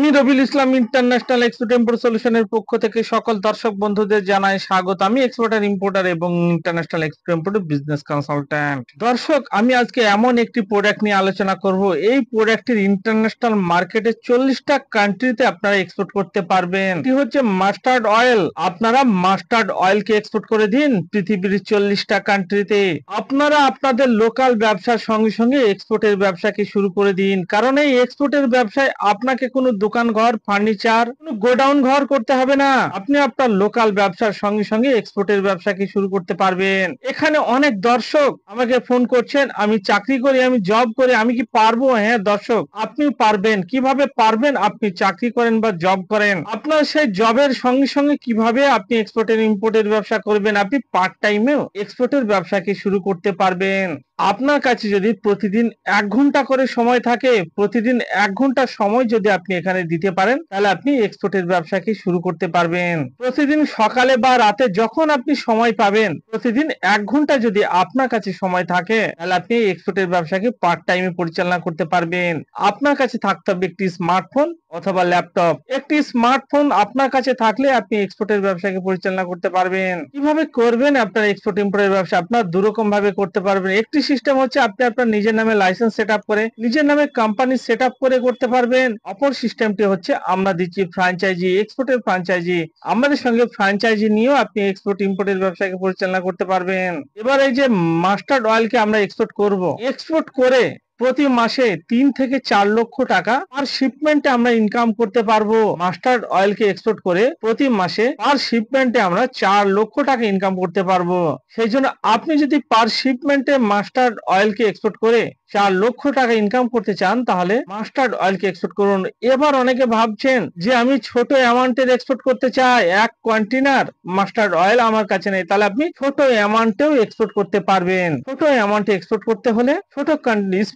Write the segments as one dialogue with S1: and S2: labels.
S1: আমি Rabiul Islam international export import সলিউশনের পক্ষ থেকে সকল দর্শক বন্ধুদের জানাই স্বাগত। আমি এক্সপোর্টার ইম্পোর্টার এবং international export import business consultant. দর্শক, আমি আজকে এমন একটি প্রোডাক্ট নিয়ে আলোচনা করব। এই প্রোডাক্টের ইন্টারন্যাশনাল মার্কেটে 40টা কান্ট্রিতে আপনারা এক্সপোর্ট করতে পারবেন। এটি হচ্ছে মাস্টার্ড অয়েল। আপনারা মাস্টার্ড অয়েলকে এক্সপোর্ট করে দিন পৃথিবীর 40টা কান্ট্রিতে। আপনারা আপনাদের লোকাল ব্যবসার সঙ্গে সঙ্গে এক্সপোর্টের ব্যবসাকে শুরু করে দিন, কারণ এই এক্সপোর্টের ব্যবসায় আপনাকে কোনো দোকান ঘর, ফার্নিচার, কোনো গোডাউন ঘর করতে হবে না। আপনি আপনার লোকাল ব্যবসার সঙ্গে সঙ্গে এক্সপোর্টের ব্যবসাকে শুরু করতে পারবেন। এখানে অনেক দর্শক আমাকে ফোন করছেন, আমি চাকরি করি, আমি জব করি, আমি কি পারবো? হ্যাঁ দর্শক, আপনি পারবেন। কিভাবে পারবেন? আপনি চাকরি করেন বা জব করেন, আপনার সেই জবের সঙ্গে সঙ্গে কিভাবে আপনি এক্সপোর্টের ইম্পোর্টের ব্যবসা করবেন, আপনি পার্ট টাইমেও এক্সপোর্টের ব্যবসাকে শুরু করতে পারবেন। আপনার কাছে যদি প্রতিদিন 1 ঘন্টা করে সময় থাকে, প্রতিদিন 1 ঘন্টা সময় যদি আপনি এখানে দিতে পারেন, তাহলে আপনি এক্সপোর্টের ব্যবসাকে শুরু করতে পারবেন। প্রতিদিন সকালে বা রাতে যখন আপনি সময় পাবেন, প্রতিদিন 1 ঘন্টা যদি আপনার কাছে সময় থাকে, তাহলে আপনি এক্সপোর্টের ব্যবসাকে পার্ট টাইমে পরিচালনা করতে পারবেন। আপনার কাছে থাকতে হবে একটি স্মার্টফোন অথবা ল্যাপটপ। একটি স্মার্টফোন আপনার কাছে থাকলে আপনি এক্সপোর্টের ব্যবসাকে পরিচালনা করতে পারবেন। কিভাবে করবেন আপনার এক্সপোর্ট ইম্পোর্টের ব্যবসা? আপনার দুরকম ভাবে করতে পারবেন। একটি সিস্টেম হচ্ছে আপনি আপনার নিজের নামে লাইসেন্স সেট আপ করে, নিজের নামে কোম্পানি সেট আপ করে করতে পারবেন। অপর সিস্টেমটি হচ্ছে আমরা দিচ্ছি ফ্র্যাঞ্চাইজি, এক্সপোর্টের ফ্র্যাঞ্চাইজি। আমাদের সঙ্গে ফ্র্যাঞ্চাইজি নিয়েও আপনি এক্সপোর্ট ইম্পোর্টের ব্যবসাকে পরিচালনা করতে পারবেন। এবার এই যে মাস্টার্ড অয়েলকে আমরা এক্সপোর্ট করব, এক্সপোর্ট করে প্রতি মাসে 3 থেকে 4 লক্ষ টাকা পার শিপমেন্টে আমরা ইনকাম করতে পারবো। মাস্টার্ড অয়েলকে এক্সপোর্ট করে প্রতি মাসে পার শিপমেন্টে আমরা 4 লক্ষ টাকা ইনকাম করতে পারবো। সেই জন্য আপনি যদি পার শিপমেন্টে মাস্টার্ড অয়েলকে এক্সপোর্ট করে 4 লক্ষ টাকা ইনকাম করতে চান, তাহলে মাস্টার্ড অয়েলকে এক্সপোর্ট করুন। এবার অনেকে ভাবছেন যে আমি ছোট অ্যামাউন্টের এক্সপোর্ট করতে চাই, 1 কন্টেনার মাস্টার্ড অয়েল আমার কাছে নেই, তাহলে আপনি ছোট অ্যামাউন্টেও এক্সপোর্ট করতে পারবেন। ছোট অ্যামাউন্টে এক্সপোর্ট করতে হলে, ছোট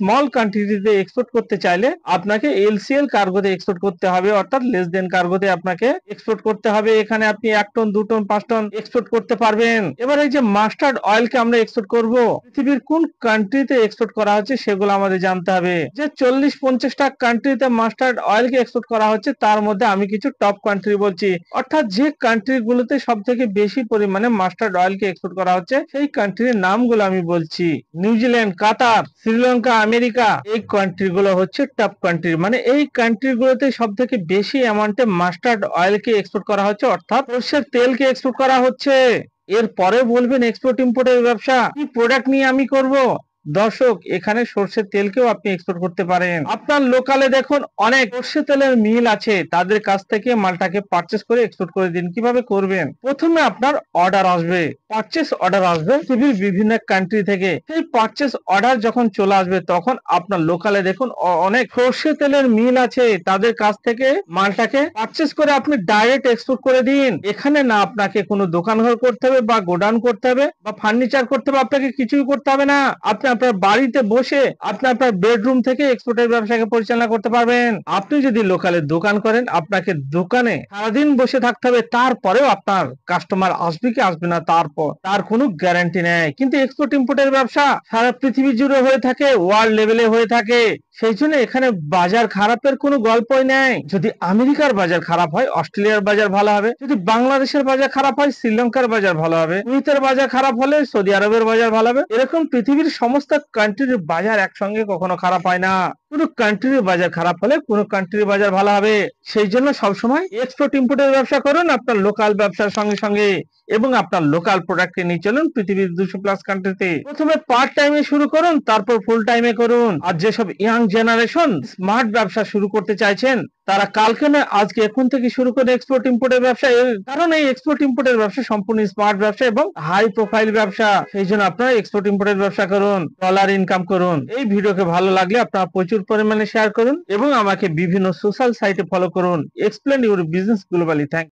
S1: স্মল কোয়ান্টিটিতে এক্সপোর্ট করতে চাইলে আপনাকে এলসিএল কার্গোতে এক্সপোর্ট করতে হবে, অর্থাৎ লেস দেন কার্গোতে আপনাকে এক্সপোর্ট করতে হবে। এখানে আপনি 1 টন, 2 টন, 5 টন এক্সপোর্ট করতে পারবেন। এবার এই যে মাস্টার্ড অয়েলকে আমরা এক্সপোর্ট করব, পৃথিবীর কোন কান্ট্রিতে এক্সপোর্ট করা হচ্ছে সেগুলো আমাদের জানতে হবে। যে 40-50টা কান্ট্রিতে মাস্টার্ড অয়েলকে এক্সপোর্ট করা হচ্ছে, তার মধ্যে আমি কিছু টপ কান্ট্রি বলছি, অর্থাৎ যে কান্ট্রিগুলোতে সব থেকে বেশি পরিমাণে মাস্টার্ড অয়েলকে এক্সপোর্ট করা হচ্ছে সেই কান্ট্রির নামগুলো আমি বলছি। নিউজিল্যান্ড, কাতার, শ্রীলঙ্কা, আমেরিকা, এই কান্ট্রিগুলো হচ্ছে টপ কান্ট্রি। মানে এই কান্ট্রিগুলোতে সব থেকে বেশি অ্যামাউন্টে মাস্টার্ড অয়েলকে এক্সপোর্ট করা হচ্ছে, অর্থাৎ সরষের তেলকে এক্সপোর্ট করা হচ্ছে। এর পরে বলবেন এক্সপোর্ট ইম্পোর্টের ব্যবসা কি প্রোডাক্ট নিয়ে আমি করব? দর্শক, এখানে সরষের তেলকেও আপনি এক্সপোর্ট করতে পারেন। আপনার লোকালে দেখুন অনেক সরষের তেলের মিল আছে, তাদের কাছ থেকে মালটাকে পারচেস করে এক্সপোর্ট করে দিন। কিভাবে করবেন? প্রথমে আপনার অর্ডার আসবে, পারচেস অর্ডার আসবে পৃথিবীর বিভিন্ন কান্ট্রি থেকে। সেই পারচেস অর্ডার যখন চলে আসবে, তখন আপনার লোকালে দেখুন অনেক সরষের তেলের মিল আছে, তাদের কাছ থেকে মালটাকে পারচেস করে আপনি ডাইরেক্ট এক্সপোর্ট করে দিন। এখানে না আপনাকে কোনো দোকান ঘর করতে হবে বা গোডাউন করতে হবে বা ফার্নিচার করতে হবে, আপনাকে কিছুই করতে হবে না। আপনি আপনার বাড়িতে বসে আপনি আপনার বেডরুম থেকে এক্সপোর্টের ব্যবসাকে পরিচালনা করতে পারবেন। আপনি যদি লোকালে দোকান করেন, আপনাকে দোকানে সারাদিন বসে থাকতে হবে, তারপরেও আপনার কাস্টমার আসবে কি আসবে না তার কোনো গ্যারান্টি নেই। কিন্তু এক্সপোর্ট ইম্পোর্টের ব্যবসা সারা পৃথিবী জুড়ে হয়ে থাকে, ওয়ার্ল্ড লেভেলে হয়ে থাকে। সেই জন্য এখানে বাজার খারাপের কোনো গল্পই নেই। যদি আমেরিকার বাজার খারাপ হয়, অস্ট্রেলিয়ার বাজার ভালো হবে। যদি বাংলাদেশের বাজার খারাপ হয়, শ্রীলঙ্কার বাজার ভালো হবে। কুয়েতের বাজার খারাপ হলে সৌদি আরবের বাজার ভালো হবে। এরকম পৃথিবীর সমস্ত কান্ট্রির বাজার একসঙ্গে কখনো খারাপ হয় না। কোন কান্ট্রির বাজার খারাপ হলে কোন কান্ট্রির বাজার ভালো হবে। সেই জন্য সবসময় এক্সপোর্ট ইম্পোর্টের ব্যবসা করুন আপনার লোকাল ব্যবসার সঙ্গে সঙ্গে, এবং আপনার লোকাল প্রোডাক্টকে নিয়ে চলুন পৃথিবীর 200+ কান্ট্রিতে। প্রথমে পার্ট টাইমে শুরু করুন, তারপর ফুল টাইমে করুন। আর যেসব ইয়াং জেনারেশন স্মার্ট ব্যবসা শুরু করতে চাইছেন, তারা কালকে নয় আজকে এখন থেকে শুরু করে এক্সপোর্ট ইম্পোর্টের ব্যবসা। কারণ এই এক্সপোর্ট ইম্পোর্টের ব্যবসা সম্পূর্ণ স্মার্ট ব্যবসা এবং হাই প্রোফাইল ব্যবসা। সেই জন্য আপনারা এক্সপোর্ট ইম্পোর্টের ব্যবসা করুন, ডলার ইনকাম করুন। এই ভিডিওকে ভালো লাগলে আপনারা প্রচুর পরিমাণে শেয়ার করুন এবং আমাকে বিভিন্ন সোশ্যাল সাইটে ফলো করুন। Explain your business globally. Thank